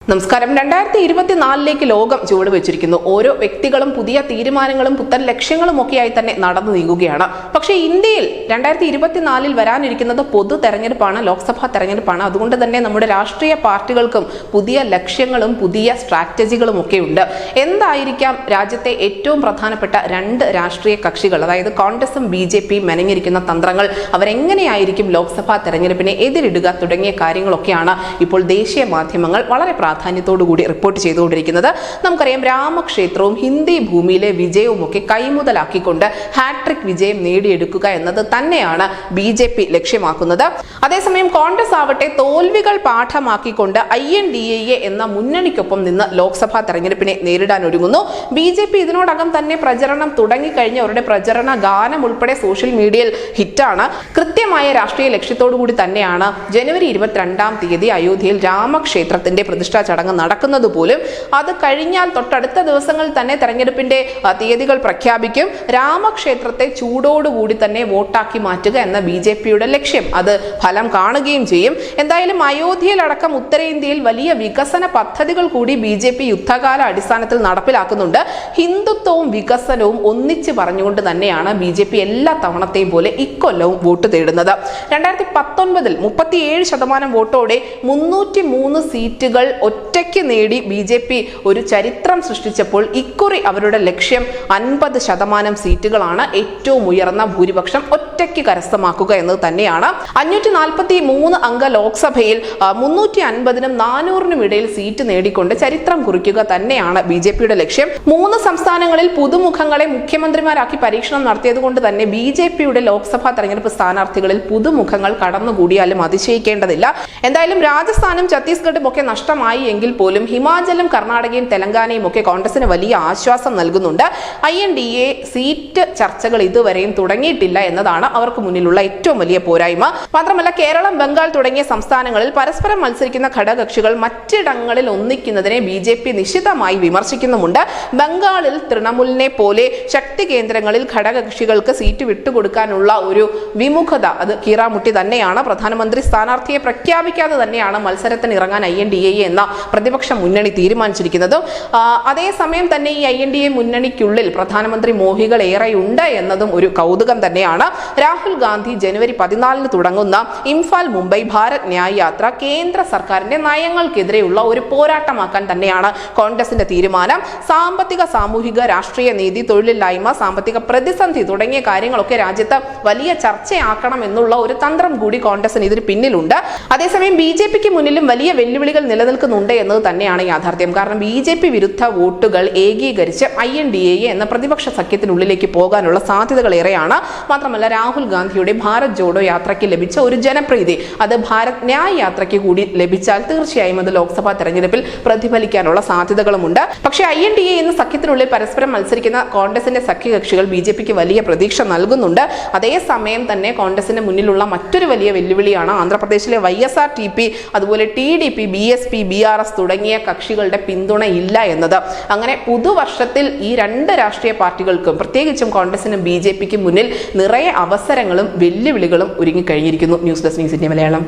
നമസ്കാരം. 2024 ലോകം ചുവടുവെച്ചിരിക്കുന്നു. ഓരോ വ്യക്തികളും പുതിയ തീരുമാനങ്ങളും പുത്തൻ ലക്ഷ്യങ്ങളും ഒക്കെയായി തന്നെ നടന്നു നീങ്ങുകയാണ്. പക്ഷേ ഇന്ത്യയിൽ 2024 വരാനിരിക്കുന്നത് പൊതു തെരഞ്ഞെടുപ്പാണ്, ലോക്സഭാ തെരഞ്ഞെടുപ്പാണ്. അതുകൊണ്ട് തന്നെ നമ്മുടെ രാഷ്ട്രീയ പാർട്ടികൾക്കും പുതിയ ലക്ഷ്യങ്ങളും പുതിയ സ്ട്രാറ്റജികളും ഒക്കെ ഉണ്ട്. എന്തായിരിക്കാം രാജ്യത്തെ ഏറ്റവും പ്രധാനപ്പെട്ട രണ്ട് രാഷ്ട്രീയ കക്ഷികൾ, അതായത് കോൺഗ്രസും BJP മെനഞ്ഞിരിക്കുന്ന തന്ത്രങ്ങൾ, അവരെങ്ങനെയായിരിക്കും ലോക്സഭാ തെരഞ്ഞെടുപ്പിനെ എതിരിടുക തുടങ്ങിയ കാര്യങ്ങളൊക്കെയാണ് ഇപ്പോൾ ദേശീയ മാധ്യമങ്ങൾ വളരെ പ്രാധാന്യത്തോടുകൂടി റിപ്പോർട്ട് ചെയ്തുകൊണ്ടിരിക്കുന്നത്. നമുക്കറിയാം, രാമക്ഷേത്രവും ഹിന്ദി ഭൂമിയിലെ വിജയവും ഒക്കെ കൈമുതലാക്കിക്കൊണ്ട് ഹാട്രിക് വിജയം നേടിയെടുക്കുക എന്നത് തന്നെയാണ് BJP ലക്ഷ്യമാക്കുന്നത്. അതേസമയം കോൺഗ്രസ് ആവട്ടെ തോൽവികൾ പാഠമാക്കിക്കൊണ്ട് INDA എന്ന മുന്നണിക്കൊപ്പം നിന്ന് ലോക്സഭാ തെരഞ്ഞെടുപ്പിനെ നേരിടാൻ ഒരുങ്ങുന്നു. BJP ഇതിനോടകം തന്നെ പ്രചരണം തുടങ്ങിക്കഴിഞ്ഞ അവരുടെ പ്രചരണ ഗാനം ഉൾപ്പെടെ സോഷ്യൽ മീഡിയയിൽ ഹിറ്റാണ്. കൃത്യമായ രാഷ്ട്രീയ ലക്ഷ്യത്തോടുകൂടി തന്നെയാണ് ജനുവരി 22-ാം തീയതി അയോധ്യയിൽ രാമക്ഷേത്രത്തിന്റെ പ്രതിഷ്ഠാ ചടങ്ങ് നടക്കുന്നത് പോലും. അത് കഴിഞ്ഞാൽ തൊട്ടടുത്ത ദിവസങ്ങളിൽ തന്നെ തെരഞ്ഞെടുപ്പിന്റെ തീയതികൾ പ്രഖ്യാപിക്കും. രാമക്ഷേത്രത്തെ ചൂടോടുകൂടി തന്നെ വോട്ടാക്കി മാറ്റുക എന്ന BJPയുടെ ലക്ഷ്യം അത് ഫലം കാണുകയും ചെയ്യും. എന്തായാലും അയോധ്യയിലടക്കം ഉത്തരേന്ത്യയിൽ വലിയ വികസന പദ്ധതികൾ കൂടി BJP യുദ്ധകാല അടിസ്ഥാനത്തിൽ നടപ്പിലാക്കുന്നുണ്ട്. ഹിന്ദുത്വവും വികസനവും ഒന്നിച്ച് പറഞ്ഞുകൊണ്ട് തന്നെയാണ് BJP എല്ലാ തവണത്തെയും പോലെ ഇക്കൊല്ലവും വോട്ട് തേടുന്നത്. 2019 37% വോട്ടോടെ 303 സീറ്റുകൾ ഒറ്റയ്ക്ക് നേടി BJP ഒരു ചരിത്രം സൃഷ്ടിച്ചപ്പോൾ ഇക്കുറി അവരുടെ ലക്ഷ്യം 50% സീറ്റുകളാണ്. ഏറ്റവും ഉയർന്ന ഭൂരിപക്ഷം ഒറ്റയ്ക്ക് കരസ്ഥമാക്കുക എന്നത് തന്നെയാണ്. 543 അംഗ ലോക്സഭയിൽ 350-നും 400-നും ഇടയിൽ സീറ്റ് നേടിക്കൊണ്ട് ചരിത്രം കുറിക്കുക തന്നെയാണ് BJPയുടെ ലക്ഷ്യം. 3 സംസ്ഥാനങ്ങളിൽ പുതുമുഖങ്ങളെ മുഖ്യമന്ത്രിമാരാക്കി പരീക്ഷണം നടത്തിയത് കൊണ്ട് തന്നെ BJPയുടെ ലോക്സഭാ തെരഞ്ഞെടുപ്പ് സ്ഥാനാർത്ഥികളിൽ പുതുമുഖങ്ങൾ കടന്നുകൂടിയാലും അതിശയിക്കേണ്ടതില്ല. എന്തായാലും രാജസ്ഥാനും ഛത്തീസ്ഗഡും ഒക്കെ നഷ്ടമായി എങ്കിൽ പോലും ഹിമാചലും കർണാടകയും തെലങ്കാനയും ഒക്കെ കോൺഗ്രസിന് വലിയ ആശ്വാസം നൽകുന്നുണ്ട്. INDA സീറ്റ് ചർച്ചകൾ ഇതുവരെയും തുടങ്ങിയിട്ടില്ല എന്നതാണ് അവർക്ക് മുന്നിലുള്ള ഏറ്റവും വലിയ പോരായ്മ. മാത്രമല്ല, കേരളം, ബംഗാൾ തുടങ്ങിയ സംസ്ഥാനങ്ങളിൽ പരസ്പരം മത്സരിക്കുന്ന ഘടകകക്ഷികൾ മറ്റിടങ്ങളിൽ ഒന്നിക്കുന്നതിനെ BJP നിശിതമായി വിമർശിക്കുന്നുമുണ്ട്. ബംഗാളിൽ തൃണമൂലിനെ പോലെ ശക്തി കേന്ദ്രങ്ങളിൽ ഘടകകക്ഷികൾക്ക് സീറ്റ് വിട്ടുകൊടുക്കാനുള്ള ഒരു വിമുഖത അത് കീറാമുട്ടി തന്നെയാണ്. പ്രധാനമന്ത്രി സ്ഥാനാർത്ഥിയെ പ്രഖ്യാപിക്കാതെ തന്നെയാണ് മത്സരത്തിന് ഇറങ്ങാൻ INDA എന്ന പ്രതിപക്ഷ മുന്നണി തീരുമാനിച്ചിരിക്കുന്നത്. അതേസമയം തന്നെ ഈ INDA മുന്നണിക്കുള്ളിൽ പ്രധാനമന്ത്രി മോഹികൾ ഏറെയുണ്ട് എന്നതും ഒരു കൗതുകം തന്നെയാണ്. രാഹുൽ ഗാന്ധി ജനുവരി 14 തുടങ്ങുന്ന ഇംഫാൽ മുംബൈ ഭാരത് ന്യായ് യാത്ര കേന്ദ്ര സർക്കാരിന്റെ നയങ്ങൾക്കെതിരെയുള്ള ഒരു പോരാട്ടമാക്കാൻ തന്നെയാണ് കോൺഗ്രസിന്റെ തീരുമാനം. സാമ്പത്തിക, സാമൂഹിക, രാഷ്ട്രീയ നീതി, തൊഴിലില്ലായ്മ, സാമ്പത്തിക പ്രതിസന്ധി തുടങ്ങിയ കാര്യങ്ങളൊക്കെ രാജ്യത്ത് വലിയ ചർച്ചയാക്കണം എന്നുള്ള ഒരു തന്ത്രം കൂടി കോൺഗ്രസിന് ഇതിന് പിന്നിലുണ്ട്. അതേസമയം BJPക്ക് മുന്നിലും വലിയ വെല്ലുവിളികൾ നിലനിൽക്കുന്നുണ്ട് എന്നത് തന്നെയാണ് യാഥാർത്ഥ്യം. കാരണം BJP വിരുദ്ധ വോട്ടുകൾ ഏകീകരിച്ച് INDA എന്ന പ്രതിപക്ഷ സഖ്യത്തിനുള്ളിലേക്ക് പോകാനുള്ള സാധ്യതകൾ ഏറെയാണ്. മാത്രമല്ല, രാഹുൽ ഗാന്ധിയുടെ ഭാരത് ജോഡോ യാത്രയ്ക്ക് ലഭിച്ച ഒരു ജനപ്രീതി അത് ഭാരത് ന്യായ് യാത്രയ്ക്ക് കൂടി ലഭിച്ചാൽ തീർച്ചയായും അത് ലോക്സഭാ തെരഞ്ഞെടുപ്പിൽ പ്രതിഫലിക്കാനുള്ള സാധ്യതകളുമുണ്ട്. പക്ഷേ INDA എന്ന സഖ്യത്തിനുള്ളിൽ പരസ്പരം മത്സരിക്കുന്ന കോൺഗ്രസിന്റെ സഖ്യകക്ഷികൾ BJPക്ക് വലിയ പ്രതീക്ഷ നൽകുന്നുണ്ട്. അതേസമയം തന്നെ കോൺഗ്രസിന് മുന്നിലുള്ള മറ്റൊരു വലിയ വെല്ലുവിളിയാണ് ആന്ധ്രാപ്രദേശിലെ YSRTP, അതുപോലെ TDP, BSP, BRS തുടങ്ങിയ കക്ഷികളുടെ പിന്തുണ ഇല്ല എന്നത്. അങ്ങനെ പുതുവർഷത്തിൽ ഈ രണ്ട് രാഷ്ട്രീയ പാർട്ടികൾക്കും, പ്രത്യേകിച്ചും കോൺഗ്രസിനും BJPക്കും മുന്നിൽ നിറയെ അവസരങ്ങളും വെല്ലുവിളികളും ഒരുങ്ങിക്കഴിഞ്ഞിരിക്കുന്നു. News desk news India Malayalam.